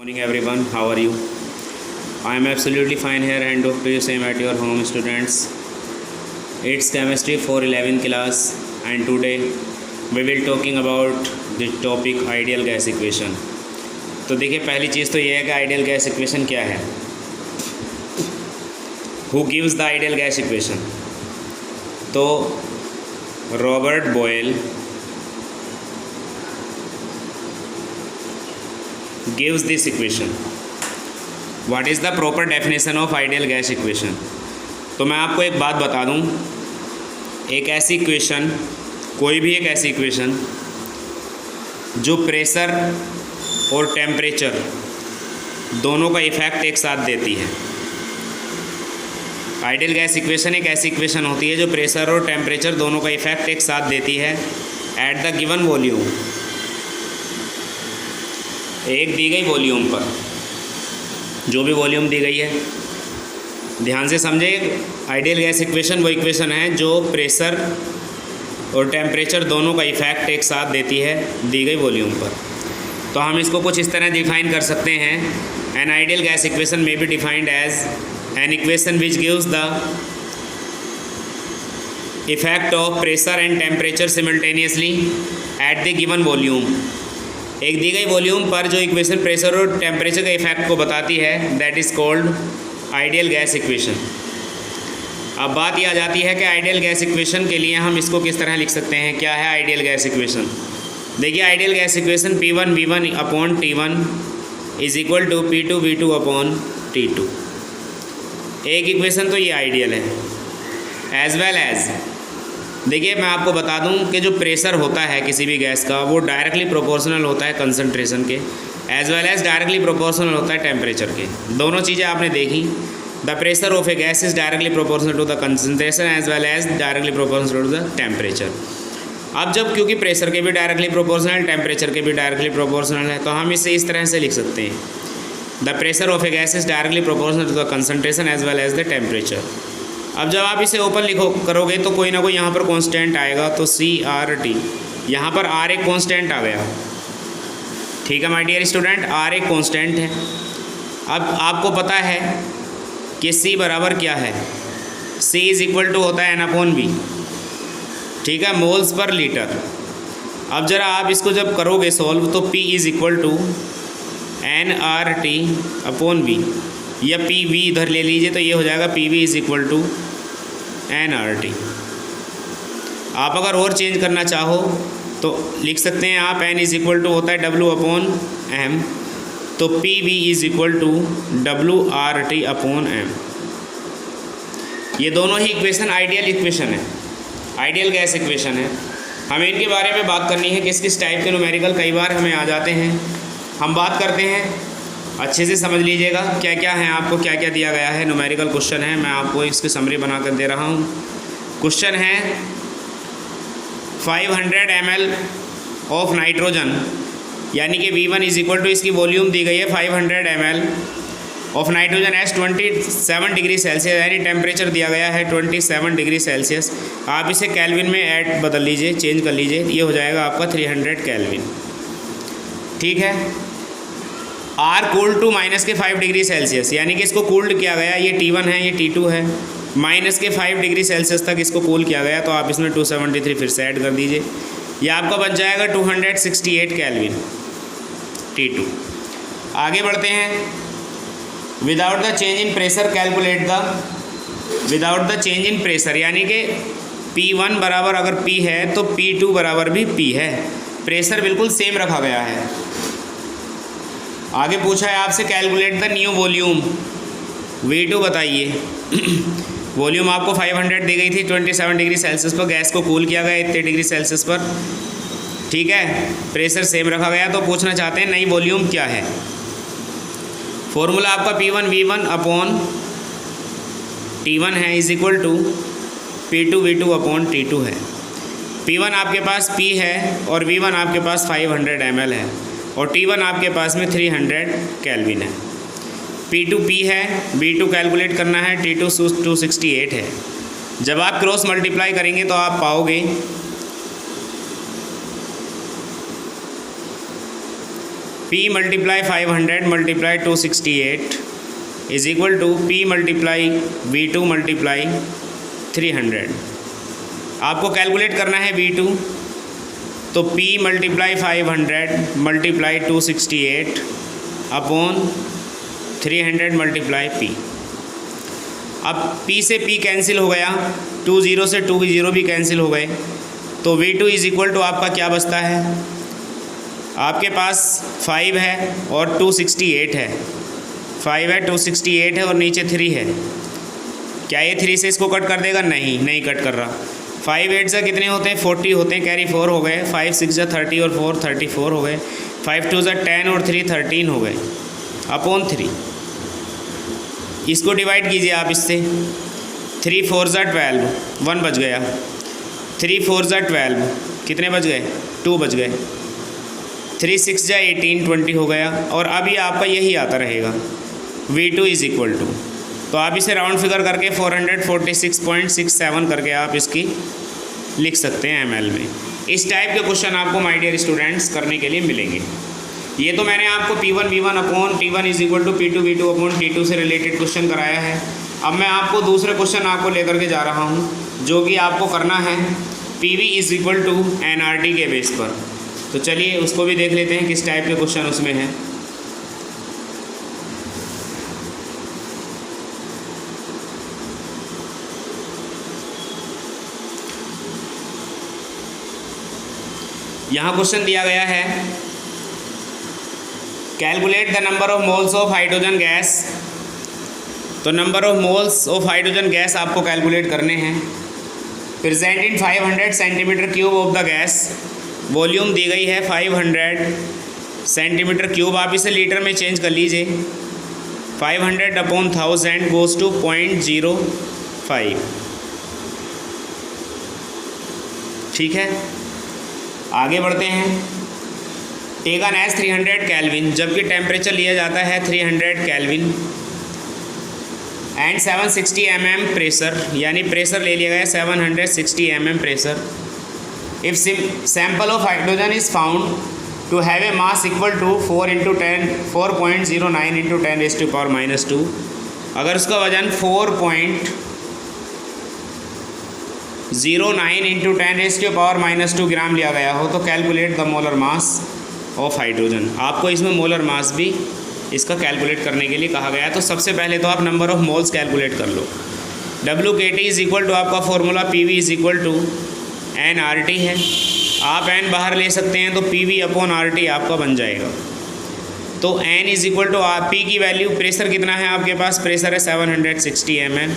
Morning everyone, how are you? I am absolutely fine here and hope to you same at your home students. It's chemistry for 11th class and today we will talking about the topic ideal gas equation. तो देखिए पहली चीज़ तो ये है कि ideal gas equation क्या है. Who gives the ideal gas equation? तो Robert Boyle gives this equation. What is the proper definition of ideal gas equation? तो मैं आपको एक बात बता दूं, एक ऐसी इक्वेशन, कोई भी एक ऐसी इक्वेशन जो प्रेशर और टेम्परेचर दोनों का इफेक्ट एक साथ देती है. आइडियल गैस इक्वेशन एक ऐसी इक्वेशन होती है जो प्रेशर और टेम्परेचर दोनों का इफेक्ट एक साथ देती है एट द गिवन वॉल्यूम, एक दी गई वॉल्यूम पर, जो भी वॉल्यूम दी गई है. ध्यान से समझे, आइडियल गैस इक्वेशन वो इक्वेशन है जो प्रेशर और टेम्परेचर दोनों का इफेक्ट एक साथ देती है दी गई वॉल्यूम पर. तो हम इसको कुछ इस तरह डिफाइन कर सकते हैं. An ideal gas equation may be defined as an equation which gives the effect of pressure and temperature simultaneously at the given volume. एक दी गई वॉल्यूम पर जो इक्वेशन प्रेशर और टेम्परेचर के इफेक्ट को बताती है, that is called ideal gas equation. अब बात यह आ जाती है कि आइडियल गैस इक्वेशन के लिए हम इसको किस तरह लिख सकते हैं. क्या है आइडियल गैस इक्वेशन? देखिए ideal gas equation P1 V1 upon T1 is equal to P2 V2 upon T2. एक इक्वेशन तो ये आइडियल है. एज वेल एज देखिए मैं आपको बता दूं कि जो प्रेशर होता है किसी भी गैस का वो डायरेक्टली प्रोपोर्शनल होता है कंसंट्रेशन के, as well as directly proportional होता है टेम्परेचर के. दोनों चीज़ें आपने देखी. The pressure of a gas is directly proportional to the concentration as well as directly proportional to the temperature. अब जब क्योंकि प्रेशर के भी डायरेक्टली प्रोपोर्शनल, टेम्परेचर के भी डायरेक्टली प्रोपोर्शनल है, तो हम इसे इस तरह से लिख सकते हैं. The pressure of a gas is directly proportional to the concentration as well as the temperature. अब जब आप इसे ओपन लिखो करोगे तो कोई ना कोई यहाँ पर कांस्टेंट आएगा, तो CRT, यहाँ पर R एक कांस्टेंट आ गया. ठीक है माय डियर स्टूडेंट, R एक कांस्टेंट है. अब आपको पता है कि C बराबर क्या है. C इज इक्वल टू होता है N/V. ठीक है, मोल्स पर लीटर. अब ज़रा आप इसको जब करोगे सॉल्व तो P is equal to nRT/V, या PV इधर ले लीजिए तो ये हो जाएगा PV is equal to nRT. आप अगर और चेंज करना चाहो तो लिख सकते हैं आप N इज इक्वल टू होता है W/M, तो PV is equal to WRT/M. ये दोनों ही इक्वेशन आइडियल इक्वेशन है, आइडियल गैस इक्वेशन है. हमें इनके बारे में बात करनी है, किस किस टाइप के न्यूमेरिकल कई बार हमें आ जाते हैं. हम बात करते हैं, अच्छे से समझ लीजिएगा क्या क्या है, आपको क्या क्या दिया गया है. न्यूमेरिकल क्वेश्चन है, मैं आपको इसकी समरी बना कर दे रहा हूँ. क्वेश्चन है 500 ml ऑफ नाइट्रोजन, यानी कि V1 इज इक्वल टू, इसकी वॉल्यूम दी गई है 500 ml of nitrogen S 27 degree Celsius, यानी टेम्परेचर दिया गया है 27 डिग्री सेल्सियस. आप इसे केल्विन में ऐड बदल लीजिए, चेंज कर लीजिए, ये हो जाएगा आपका 300 केल्विन. ठीक है. R cooled to -5 degree Celsius, यानी कि इसको कूल्ड किया गया. ये T1 है, ये T2 है. -5 डिग्री सेल्सियस तक इसको कूल किया गया, तो आप इसमें 273 फिर से ऐड कर दीजिए. ये आपका बन जाएगा 268 केल्विन T2. आगे बढ़ते हैं. Without the change in pressure calculate the, without the change in pressure, यानी कि P1 बराबर अगर P है तो P2 बराबर भी P है. प्रेशर बिल्कुल सेम रखा गया है. आगे पूछा है आपसे calculate the new volume. V2 बताइए. वॉल्यूम आपको 500 दी गई थी 27 डिग्री सेल्सियस पर, गैस को कूल किया गया इतने डिग्री सेल्सियस पर. ठीक है, प्रेशर सेम रखा गया, तो पूछना चाहते हैं नई वॉल्यूम क्या है. फॉर्मूला आपका P1 V1 अपॉन T1 है is equal to P2 V2 upon T2 है. P1 आपके पास P है और V1 आपके पास 500 ml है और T1 आपके पास में 300 केल्विन है. P2 P है, V2 कैलकुलेट करना है, T2 268 है. जब आप क्रॉस मल्टीप्लाई करेंगे तो आप पाओगे P multiply 500 multiply 268 is equal to P multiply V2 multiply 300। आपको कैलकुलेट करना है V2, तो P multiply 500 multiply 268 upon 300 multiply P। अब P से P कैंसिल हो गया, 2 0 से 2 0 भी कैंसिल हो गए, तो V2 इज इक्वल टू आपका क्या बचता है, आपके पास 5 है और 268 है, 5 है 268 है और नीचे 3 है। क्या ये 3 से इसको कट कर देगा? नहीं कट कर रहा। 5 8 से कितने होते हैं? 40 होते हैं, कैरी 4 हो गए। 5 6 जा 30 और 4 34 हो गए। 5 2 जा 10 और 3 13 हो गए अपॉन 3। इसको डिवाइड कीजिए आप इससे। 3 4 जा 12, 1 बच गया। 3 4 जा 12, कितने बच गए? 2 बच गए। 3 6 जा 18, 20 हो गया। और अभी आपका यही आता रहेगा V2 इज इक्वल टू, तो आप इसे राउंड फिगर करके 446.67 करके आप इसकी लिख सकते हैं ml में। इस टाइप के क्वेश्चन आपको माय डियर स्टूडेंट्स करने के लिए मिलेंगे। ये तो मैंने आपको P1 V1 upon T1 is equal to P2 V2 upon T2 से रिलेटेड क्वेश्चन कराया है। अब मैं आपको दूसरे क्वेश्चन आपको लेकर के जा रहा हूँ, जो कि आपको करना है PV is equal to NRT के बेस पर। तो चलिए उसको भी देख लेते हैं किस टाइप के क्वेश्चन उसमें हैं। यहाँ क्वेश्चन दिया गया है, calculate the number of moles of hydrogen gas. तो number of moles of hydrogen gas आपको कैलकुलेट करने हैं। Present in 500 centimetre cube of the gas, volume दी गई है 500 सेंटीमीटर क्यूब। आप इसे लीटर में चेंज कर लीजिए। 500 अपॉन 1000 गोज़ टू 0.05। ठीक है, आगे बढ़ते हैं। टेकन एज 300 केल्विन, जबकि टेम्परेचर लिया जाता है 300 केल्विन एंड 760 mm प्रेशर, यानी प्रेशर ले लिया गया 760 mm pressure. If sample of hydrogen is found to have a mass equal to 4.09 into 10⁻²। अगर उसका वजन 4.09 इंटू 10⁻² ग्राम लिया गया हो, तो calculate the molar mass of hydrogen. आपको इसमें मोलर मास भी इसका कैलकुलेट करने के लिए कहा गया है। तो सबसे पहले तो आप नंबर ऑफ मोल्स कैलकुलेट कर लो। WKT इज इक्वल टू आपका formula PV is equal to NRT है। आप N बाहर ले सकते हैं, तो PV अपॉन RT आपका बन जाएगा। तो N is equal to P की वैल्यू, प्रेशर कितना है आपके पास? प्रेशर है 760 mm।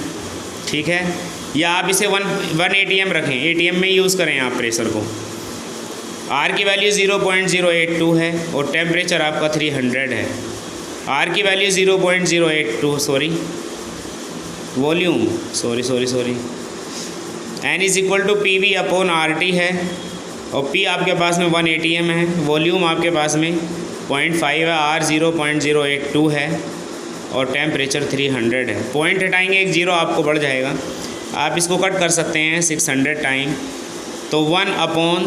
ठीक है, या आप इसे 1 ATM रखें, ATM में यूज़ करें आप प्रेशर को। R की वैल्यू 0.082 है और टेम्परेचर आपका 300 है। R की value 0.082 volume N is equal to PV upon RT है और P आपके पास में 1 ATM है। वॉल्यूम आपके पास में 0.5 है, R 0.082 है और टेम्परेचर 300 है। पॉइंट हटाएंगे, एक 0 आपको बढ़ जाएगा। आप इसको कट कर सकते हैं 600 टाइम, तो 1 अपॉन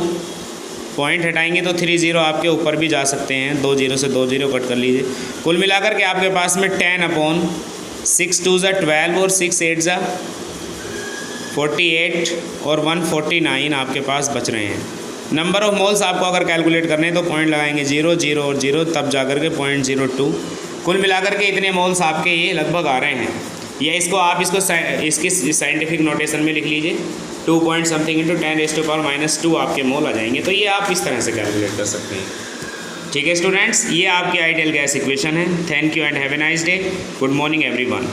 पॉइंट हटाएंगे तो 30 आपके ऊपर भी जा सकते हैं। 2 0 से 2 0 कट कर लीजिए। कुल मिलाकर के आपके पास में 10 अपॉन 6 2 जा 12 और 6 8 जा 48 और 149 आपके पास बच रहे हैं। नंबर ऑफ मोल्स आपको अगर कैलकुलेट करने हैं तो पॉइंट लगाएंगे 0 0 और 0, तब जाकर के 0.02। कुल मिलाकर के इतने मोल्स आपके ये लगभग आ रहे हैं। या इसको आप इसकी साइंटिफिक नोटेशन में लिख लीजिए 2 पॉइंट समथिंग इंटू 10⁻² आपके मोल आ जाएंगे। तो ये आप इस तरह से कैलकुलेट कर सकते हैं। ठीक है स्टूडेंट्स, ये आपकी आइडियल गैस इक्वेशन है। Thank you and have a nice day. Good morning everyone.